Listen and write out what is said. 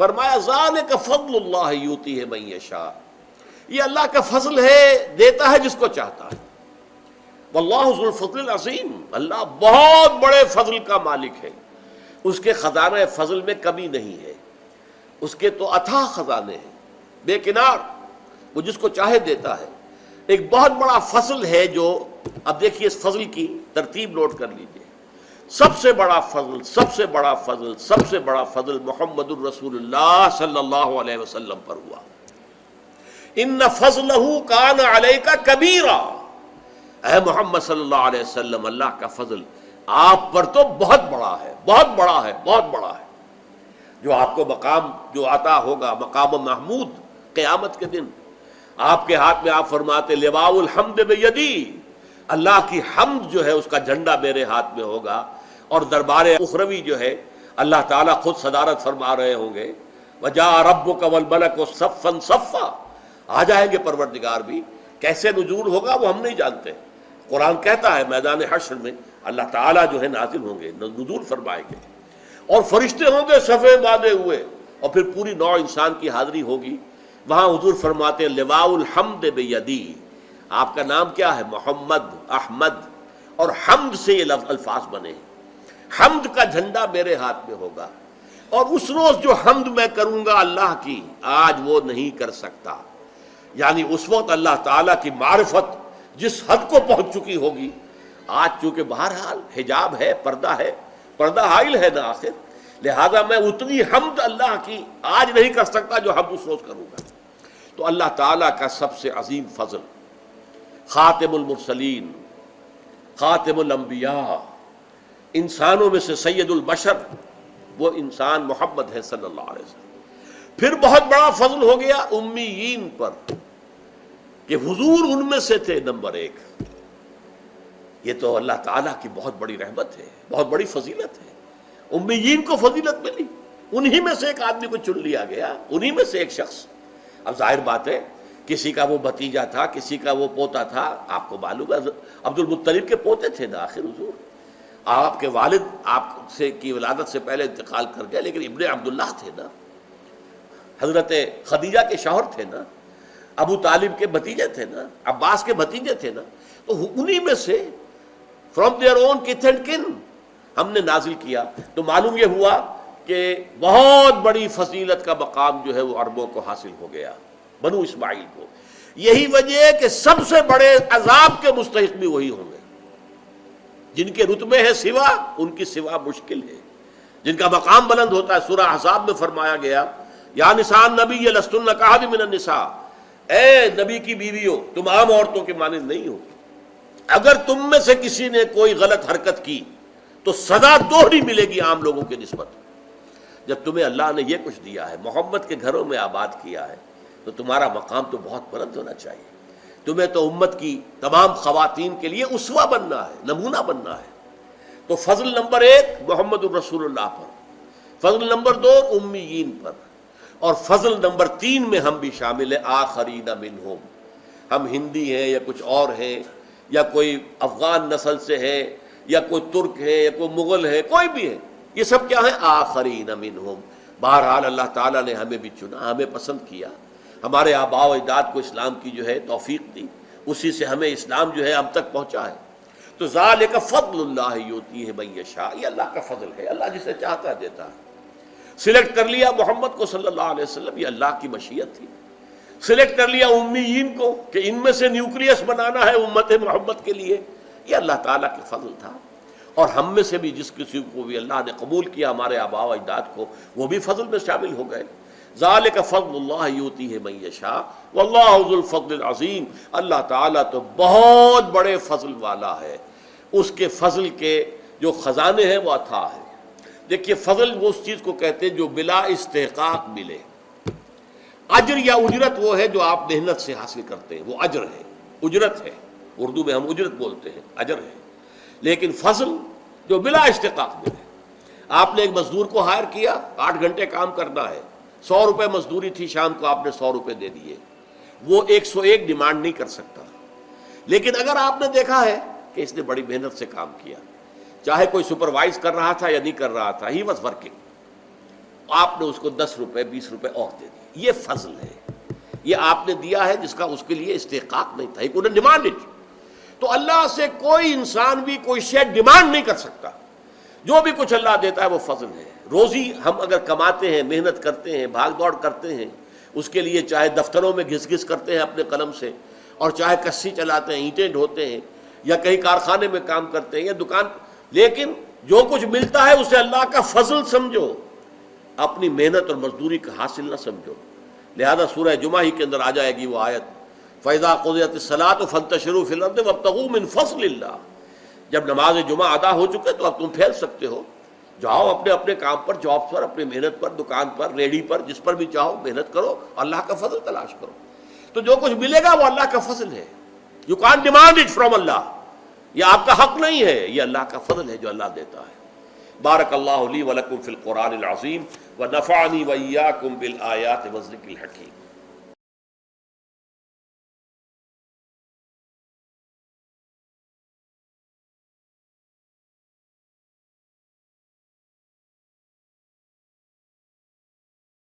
فرمایا ذالک فضل اللہ یؤتیہ من یشاء، یہ اللہ کا فضل ہے، دیتا ہے جس کو چاہتا ہے۔ واللہ ذو الفضل العظیم، اللہ بہت بڑے فضل کا مالک ہے، اس کے خزانہ فضل میں کمی نہیں ہے، اس کے تو اتھاہ خزانے ہیں بے کنار، وہ جس کو چاہے دیتا ہے۔ ایک بہت بڑا فضل ہے جو، اب دیکھیے اس فضل کی ترتیب نوٹ کر لیجئے۔ سب سے بڑا فضل، سب سے بڑا فضل، سب سے بڑا فضل محمد الرسول اللہ صلی اللہ علیہ وسلم پر ہوا۔ ان فضلہ کان علیک کبیرا، اے محمد صلی اللہ علیہ وسلم، اللہ کا فضل آپ پر تو بہت بڑا ہے، بہت بڑا ہے، بہت بڑا ہے۔ جو آپ کو مقام جو عطا ہوگا، مقام محمود، قیامت کے دن آپ کے ہاتھ میں، آپ فرماتے لواء الحمد بیدی، اللہ کی حمد جو ہے اس کا جھنڈا میرے ہاتھ میں ہوگا، اور دربار اخروی جو ہے اللہ تعالیٰ خود صدارت فرما رہے ہوں گے۔ وجاء ربک والملک صفا صفا، آ جائیں گے پروردگار بھی، کیسے نزول ہوگا وہ ہم نہیں جانتے، قرآن کہتا ہے میدان حشر میں اللہ تعالیٰ جو ہے نازل ہوں گے، نزول فرمائیں گے، اور فرشتے ہوں گے صفے باندھے ہوئے، اور پھر پوری نوع انسان کی حاضری ہوگی۔ وہاں حضور فرماتے ہیں لواء الحمد بیدی، آپ کا نام کیا ہے؟ محمد، احمد، اور حمد سے یہ الفاظ بنے ہیں، حمد کا جھنڈا میرے ہاتھ میں ہوگا، اور اس روز جو حمد میں کروں گا اللہ کی، آج وہ نہیں کر سکتا۔ یعنی اس وقت اللہ تعالیٰ کی معرفت جس حد کو پہنچ چکی ہوگی، آج چونکہ بہرحال حجاب ہے، پردہ حائل ہے نا آخر، لہذا میں اتنی حمد اللہ کی آج نہیں کر سکتا جو حمد اس روز کروں گا۔ تو اللہ تعالیٰ کا سب سے عظیم فضل، خاتم المرسلین، خاتم الانبیاء، انسانوں میں سے سید البشر، وہ انسان محمد ہے صلی اللہ علیہ وسلم۔ پھر بہت بڑا فضل ہو گیا امیین پر، کہ حضور ان میں سے تھے نمبر ایک۔ یہ تو اللہ تعالیٰ کی بہت بڑی رحمت ہے، بہت بڑی فضیلت ہے، امیین کو فضیلت ملی، انہی میں سے ایک آدمی کو چن لیا گیا، انہی میں سے ایک شخص۔ اب ظاہر بات ہے کسی کا وہ بھتیجا تھا، کسی کا وہ پوتا تھا، آپ کو معلوم ہے عبد المطلب کے پوتے تھے نا آخر حضور، آپ کے والد آپ سے کی ولادت سے پہلے انتقال کر گئے، لیکن ابن عبداللہ تھے نا، حضرت خدیجہ کے شوہر تھے نا، ابو طالب کے بھتیجے تھے نا، عباس کے بھتیجے تھے نا، تو انہی میں سے فرام دیئر اون کتھ اینڈ کن ہم نے نازل کیا۔ تو معلوم یہ ہوا کہ بہت بڑی فضیلت کا مقام جو ہے وہ عربوں کو حاصل ہو گیا، بنو اسماعیل کو۔ یہی وجہ ہے کہ سب سے بڑے عذاب کے مستحق بھی وہی ہوں گے، جن کے رتبے ہیں سوا، ان کی سوا مشکل ہے، جن کا مقام بلند ہوتا ہے۔ سورہ احزاب میں فرمایا گیا یا نساء النبی لستن کاحد من النساء، اے نبی کی بیویوں تم عام عورتوں کے مانند نہیں ہو، اگر تم میں سے کسی نے کوئی غلط حرکت کی تو سزا دوہری ملے گی عام لوگوں کی نسبت۔ جب تمہیں اللہ نے یہ کچھ دیا ہے، محمد کے گھروں میں آباد کیا ہے، تو تمہارا مقام تو بہت بلند ہونا چاہیے، تمہیں تو امت کی تمام خواتین کے لیے اسوہ بننا ہے، نمونہ بننا ہے۔ تو فضل نمبر ایک محمد الرسول اللہ پر، فضل نمبر دو امیین پر، اور فضل نمبر تین میں ہم بھی شامل ہیں، آخرین منہم، ہم ہندی ہیں یا کچھ اور ہیں، یا کوئی افغان نسل سے ہے، یا کوئی ترک ہے، یا کوئی مغل ہے، کوئی بھی ہے، یہ سب کیا ہے؟ آخرین منہم۔ بہرحال اللہ تعالیٰ نے ہمیں بھی چنا، ہمیں پسند کیا، ہمارے آباء و اجداد کو اسلام کی جو ہے توفیق دی، اسی سے ہمیں اسلام جو ہے اب تک پہنچا ہے۔ تو ذالک فضل اللہ یؤتیہ من یشاء، یہ اللہ کا فضل ہے، اللہ جسے چاہتا ہے دیتا ہے۔ سلیکٹ کر لیا محمد کو صلی اللہ علیہ وسلم، یہ اللہ کی مشیت تھی۔ سلیکٹ کر لیا امیین کو کہ ان میں سے نیوکلیس بنانا ہے امت محمد کے لیے، یہ اللہ تعالیٰ کا فضل تھا۔ اور ہم میں سے بھی جس کسی کو بھی اللہ نے قبول کیا، ہمارے آباء و اجداد کو، وہ بھی فضل میں شامل ہو گئے۔ ذالک فضل اللہ یؤتیہ من یشاء واللہ ذو الفضل العظیم، اللہ تعالیٰ تو بہت بڑے فضل والا ہے، اس کے فضل کے جو خزانے ہیں وہ اتھاہ ہے۔ دیکھیے فضل وہ اس چیز کو کہتے ہیں جو بلا استحقاق ملے، اجر یا اجرت وہ ہے جو آپ محنت سے حاصل کرتے ہیں، وہ اجر ہے، اجرت ہے، اردو میں ہم اجرت بولتے ہیں، اجر ہے۔ لیکن فضل جو بلا استحقاق ملے، آپ نے ایک مزدور کو ہائر کیا، 8 گھنٹے کام کرنا ہے، 100 روپے مزدوری تھی، شام کو آپ نے 100 روپے دے دیے، وہ 101 ڈیمانڈ نہیں کر سکتا۔ لیکن اگر آپ نے دیکھا ہے کہ اس نے بڑی محنت سے کام کیا، چاہے کوئی سپروائز کر رہا تھا یا نہیں کر رہا تھا، ہی واز ورکنگ، آپ نے اس کو 10 روپے 20 روپے اور دے دیے. یہ فضل ہے, یہ آپ نے دیا ہے جس کا اس کے لیے استحقاق نہیں تھا. انہیں ڈیمانڈ اٹ. تو اللہ سے کوئی انسان بھی کوئی شے ڈیمانڈ نہیں کر سکتا. جو بھی کچھ اللہ دیتا ہے وہ فضل ہے. روزی ہم اگر کماتے ہیں, محنت کرتے ہیں, بھاگ دوڑ کرتے ہیں, اس کے لیے چاہے دفتروں میں گھس گھس کرتے ہیں اپنے قلم سے, اور چاہے کسی چلاتے ہیں, اینٹیں ڈھوتے ہیں, یا کہیں کارخانے میں کام کرتے ہیں یا دکان, لیکن جو کچھ ملتا ہے اسے اللہ کا فضل سمجھو, اپنی محنت اور مزدوری کا حاصل نہ سمجھو. لہذا سورہ جمعہ ہی کے اندر آ جائے گی وہ آیت, فَإِذَا قُضِيَتِ الصَّلَاةُ فَانتَشِرُوا فِي الْأَرْضِ وَابْتَغُوا مِنْ فَضْلِ اللَّهِ. جب نماز جمعہ ادا ہو چکے تو اب تم پھیل سکتے ہو, جاؤ اپنے اپنے کام پر, جاب پر, اپنی محنت پر, دکان پر, ریڈی پر, جس پر بھی چاہو محنت کرو, اللہ کا فضل تلاش کرو. تو جو کچھ ملے گا وہ اللہ کا فضل ہے. You can't demand it from Allah, یہ آپ کا حق نہیں ہے, یہ اللہ کا فضل ہے جو اللہ دیتا ہے. بارک اللہ لی ولکم فی القرآن العظیم ونفعنی وإیاکم بالآیات والذکر الحکیم.